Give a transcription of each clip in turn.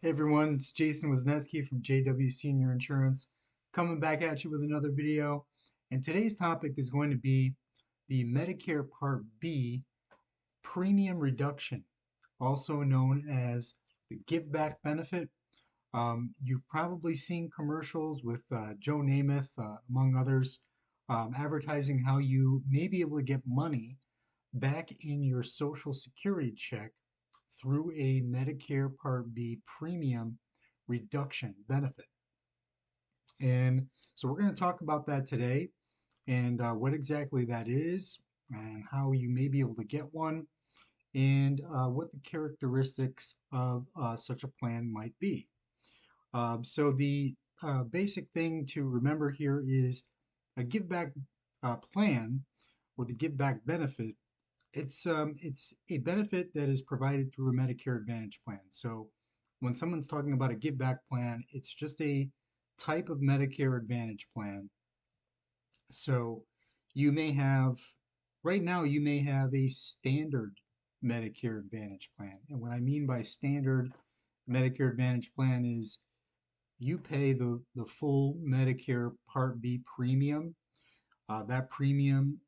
Hey everyone, it's Jason Wisniewski from JW Senior Insurance, coming back at you with another video. And today's topic is going to be the Medicare Part B premium reduction, also known as the Giveback Benefit. You've probably seen commercials with Joe Namath, among others, advertising how you may be able to get money back in your Social Security check through a Medicare Part B premium reduction benefit. And so we're going to talk about that today and what exactly that is and how you may be able to get one and what the characteristics of such a plan might be. So the basic thing to remember here is a give back plan or the give back benefit. It's a benefit that is provided through a Medicare Advantage plan. So when someone's talking about a give back plan, it's just a type of Medicare Advantage plan. So you may have, right now, you may have a standard Medicare Advantage plan. And what I mean by standard Medicare Advantage plan is you pay the full Medicare Part B premium. That premium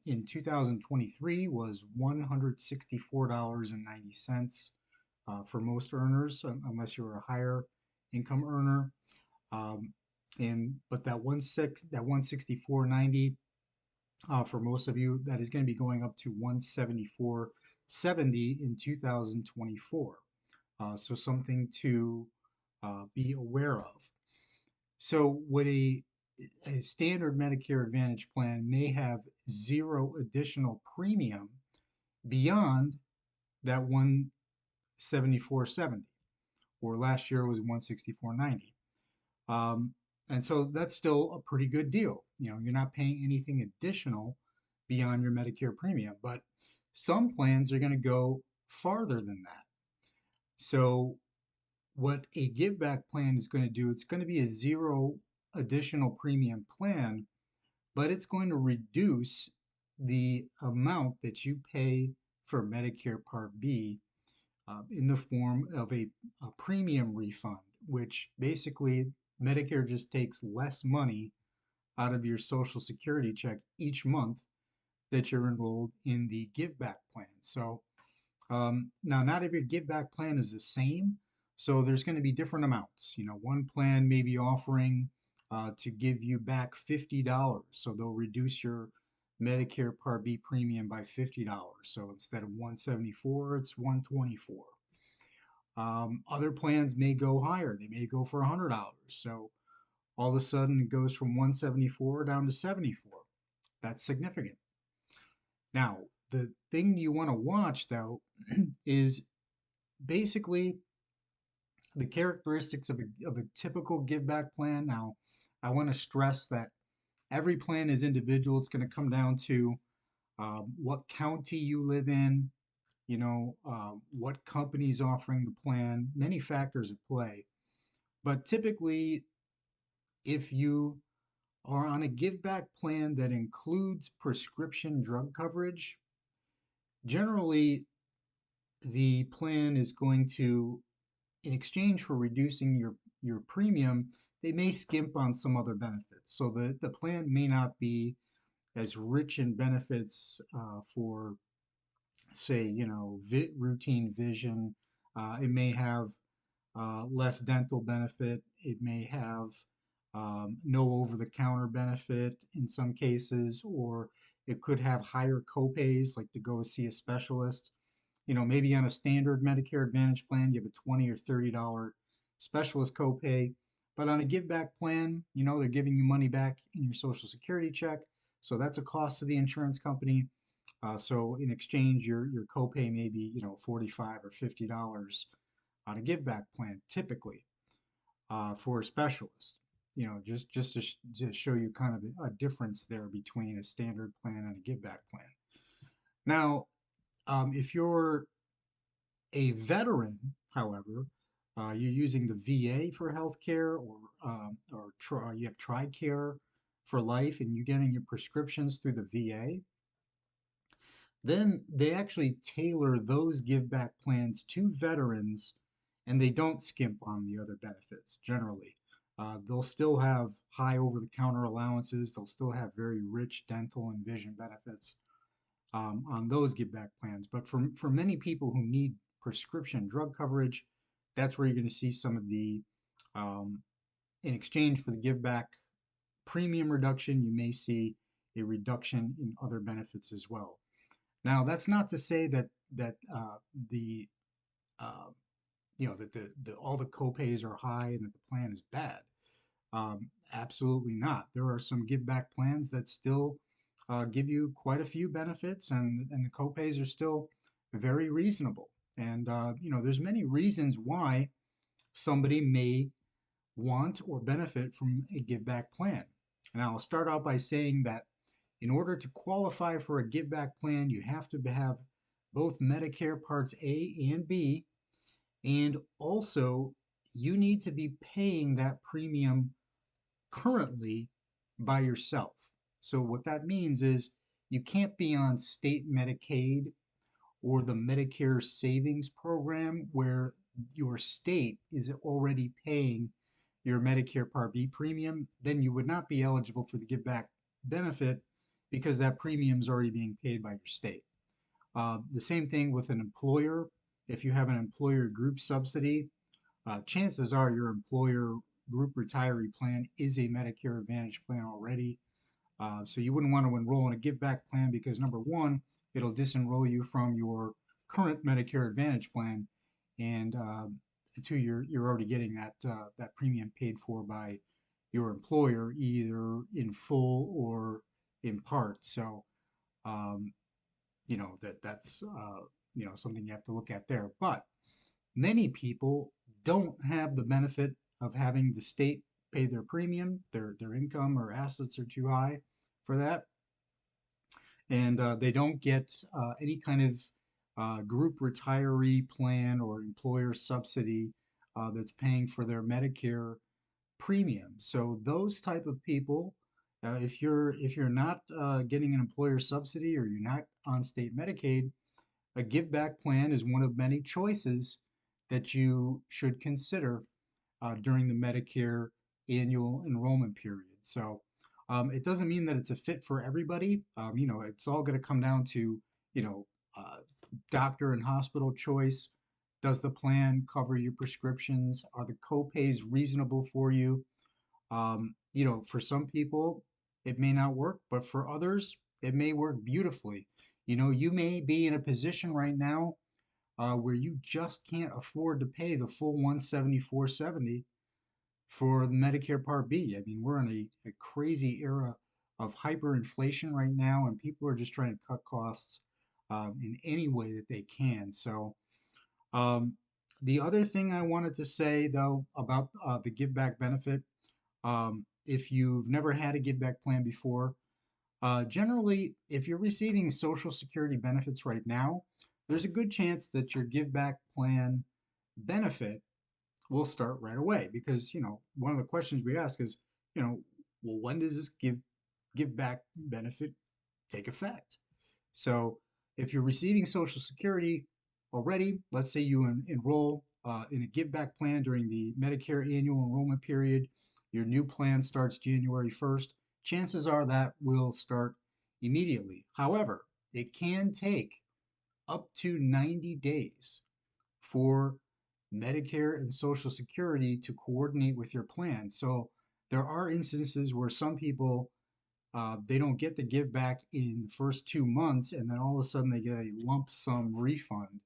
in 2023 was $164.90 for most earners, unless you're a higher income earner. Um, but that 164.90 for most of you, that is going to be going up to 174.70 in 2024. So something to be aware of. So what a standard Medicare Advantage plan may have zero additional premium beyond that 174.70, or last year was 164.90. Um, and so that's still a pretty good deal. You know, you're not paying anything additional beyond your Medicare premium, but some plans are going to go farther than that. So what a give back plan is going to do, it's going to be a zero additional premium plan, but it's going to reduce the amount that you pay for Medicare Part B in the form of a premium refund, which basically Medicare just takes less money out of your Social Security check each month that you're enrolled in the Give Back plan. So now, not every Give Back plan is the same, so there's going to be different amounts. You know, one plan may be offering to give you back $50, so they'll reduce your Medicare Part B premium by $50. So instead of 174, it's 124. Other plans may go higher. They may go for $100. So all of a sudden it goes from 174 down to 74. That's significant. Now, the thing you want to watch though is basically the characteristics of a typical give back plan. Now, I want to stress that every plan is individual. It's going to come down to what county you live in, what company is offering the plan, many factors at play. But typically, if you are on a give back plan that includes prescription drug coverage, generally the plan is going to, in exchange for reducing your premium, they may skimp on some other benefits. So the plan may not be as rich in benefits for, say, routine vision. It may have less dental benefit. It may have no over-the-counter benefit in some cases, or it could have higher copays, like to go see a specialist. You know, maybe on a standard Medicare Advantage plan, you have a $20 or $30 specialist copay. But on a give back plan, they're giving you money back in your Social Security check. So that's a cost to the insurance company. So in exchange, your copay may be, $45 or $50 on a give back plan, typically for a specialist. To show you kind of a difference there between a standard plan and a give back plan. Now, if you're a veteran, however, you're using the VA for healthcare, or you have TRICARE for life, and you're getting your prescriptions through the VA, then they actually tailor those give back plans to veterans, and they don't skimp on the other benefits generally. They'll still have high over-the-counter allowances. They'll still have very rich dental and vision benefits on those give back plans. But for many people who need prescription drug coverage, that's where you're going to see some of the, um, in exchange for the give back premium reduction, you may see a reduction in other benefits as well. Now, that's not to say that the uh, that the all the copays are high and that the plan is bad. Absolutely not. There are some give back plans that still give you quite a few benefits, and the copays are still very reasonable. And there's many reasons why somebody may want or benefit from a give back plan. And I'll start out by saying that in order to qualify for a give back plan, you have to have both Medicare Parts A and B, and also you need to be paying that premium currently by yourself. So what that means is you can't be on state Medicaid or the Medicare Savings Program where your state is already paying your Medicare Part B premium. Then you would not be eligible for the give back benefit because that premium is already being paid by your state. The same thing with an employer. If you have an employer group subsidy, chances are your employer group retiree plan is a Medicare Advantage plan already. So you wouldn't want to enroll in a give back plan because number one, it'll disenroll you from your current Medicare Advantage plan, and two, you're already getting that premium paid for by your employer either in full or in part. So um, that's something you have to look at there. But many people don't have the benefit of having the state pay their premium. Their income or assets are too high for that, and they don't get any kind of group retiree plan or employer subsidy that's paying for their Medicare premium. So those type of people, if you're not getting an employer subsidy or you're not on state Medicaid, a give back plan is one of many choices that you should consider during the Medicare annual enrollment period. So it doesn't mean that it's a fit for everybody. It's all going to come down to, you know, uh, doctor and hospital choice. Does the plan cover your prescriptions? Are the copays reasonable for you? For some people, it may not work, but for others, it may work beautifully. You may be in a position right now where you just can't afford to pay the full 174.70 for Medicare Part B. I mean, we're in a crazy era of hyperinflation right now, and people are just trying to cut costs in any way that they can. So, um, the other thing I wanted to say, though, about the give back benefit, if you've never had a give back plan before, generally, if you're receiving Social Security benefits right now, there's a good chance that your give back plan benefit will start right away because one of the questions we ask is well, when does this give back benefit take effect? So if you're receiving Social Security already, let's say you enroll in a give back plan during the Medicare annual enrollment period, your new plan starts January 1st, chances are that will start immediately. However, it can take up to 90 days for Medicare and Social Security to coordinate with your plan. So there are instances where some people they don't get the give back in the first 2 months, and then all of a sudden they get a lump sum refund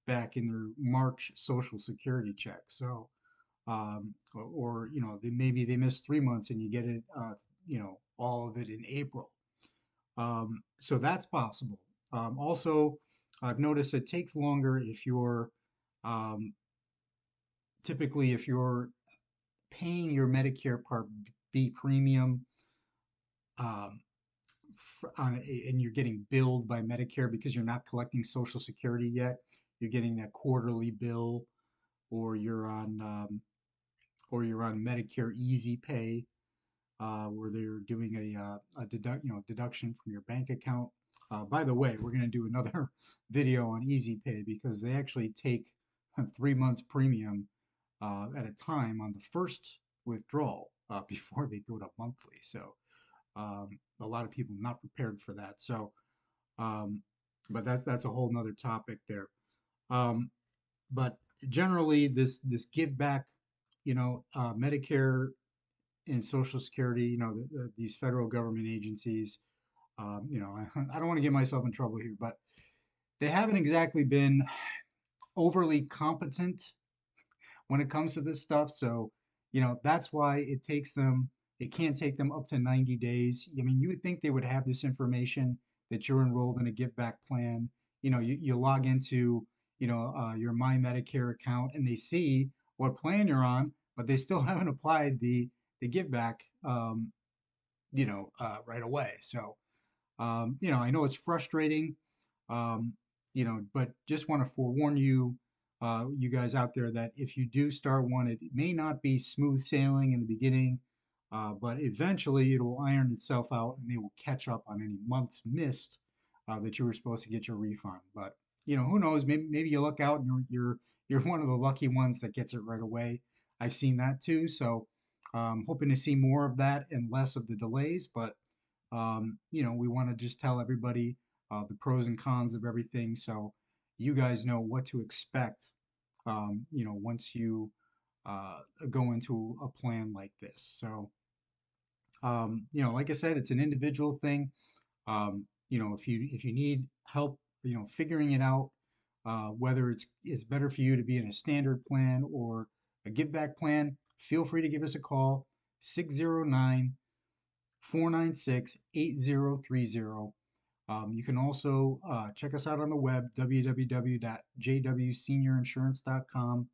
back in their March Social Security check. So, maybe they missed 3 months and you get it, all of it in April. So that's possible. Also, I've noticed it takes longer if you're um, typically if you're paying your Medicare Part B premium um, and you're getting billed by Medicare because you're not collecting Social Security yet. You're getting that quarterly bill, or you're on Medicare Easy Pay, where they're doing a deduction from your bank account. By the way, we're going to do another video on Easy Pay because they actually take 3 months premium at a time on the first withdrawal before they go to monthly. So a lot of people not prepared for that. So, um, but that's a whole nother topic there. Um, but generally, this give back, Medicare and Social Security, these federal government agencies. I don't want to get myself in trouble here, but they haven't exactly been overly competent when it comes to this stuff. So, that's why it can't take them up to 90 days. I mean, you would think they would have this information that you're enrolled in a give back plan. You log into, your My Medicare account and they see what plan you're on, but they still haven't applied the give back, right away. So, I know it's frustrating, but just want to forewarn you, you guys out there, that if you do start one, it may not be smooth sailing in the beginning, but eventually it will iron itself out and they will catch up on any months missed that you were supposed to get your refund. But who knows? Maybe you look out and you're one of the lucky ones that gets it right away. I've seen that too, so hoping to see more of that and less of the delays. But we want to just tell everybody the pros and cons of everything, so you guys know what to expect, once you go into a plan like this. So, like I said, it's an individual thing. If you need help, figuring it out, whether it's better for you to be in a standard plan or a give back plan, feel free to give us a call, 609 496 8030. You can also check us out on the web, www.jwseniorinsurance.com.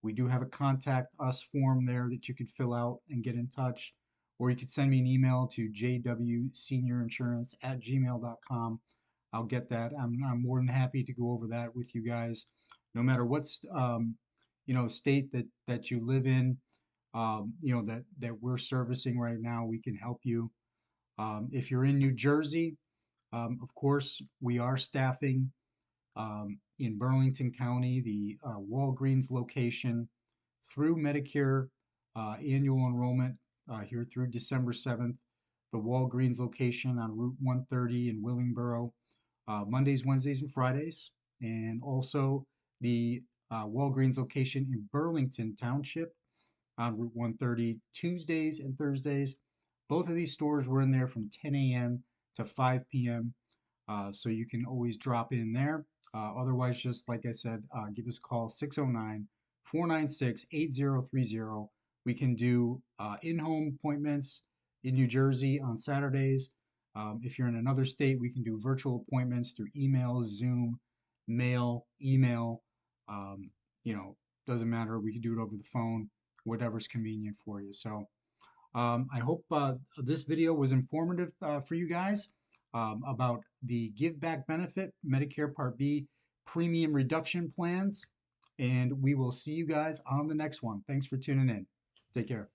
We do have a contact us form there that you could fill out and get in touch, or you could send me an email to jwseniorinsurance@gmail.com. I'll get that. I'm more than happy to go over that with you guys, no matter what state that you live in, that we're servicing right now. We can help you. If you're in New Jersey, of course, we are staffing in Burlington County, the Walgreens location, through Medicare annual enrollment here through December 7th, the Walgreens location on Route 130 in Willingboro, Mondays, Wednesdays, and Fridays, and also the Walgreens location in Burlington Township on Route 130 Tuesdays and Thursdays. Both of these stores were in there from 10 a.m. to 5 p.m. So you can always drop in there. Otherwise, just like I said, give us a call, 609 496 8030. We can do in-home appointments in New Jersey on Saturdays. If you're in another state, we can do virtual appointments through email, Zoom, mail, email. Um, you know, doesn't matter. We can do it over the phone, whatever's convenient for you. So I hope this video was informative for you guys about the Give Back Benefit Medicare Part B premium reduction plans. And we will see you guys on the next one. Thanks for tuning in. Take care.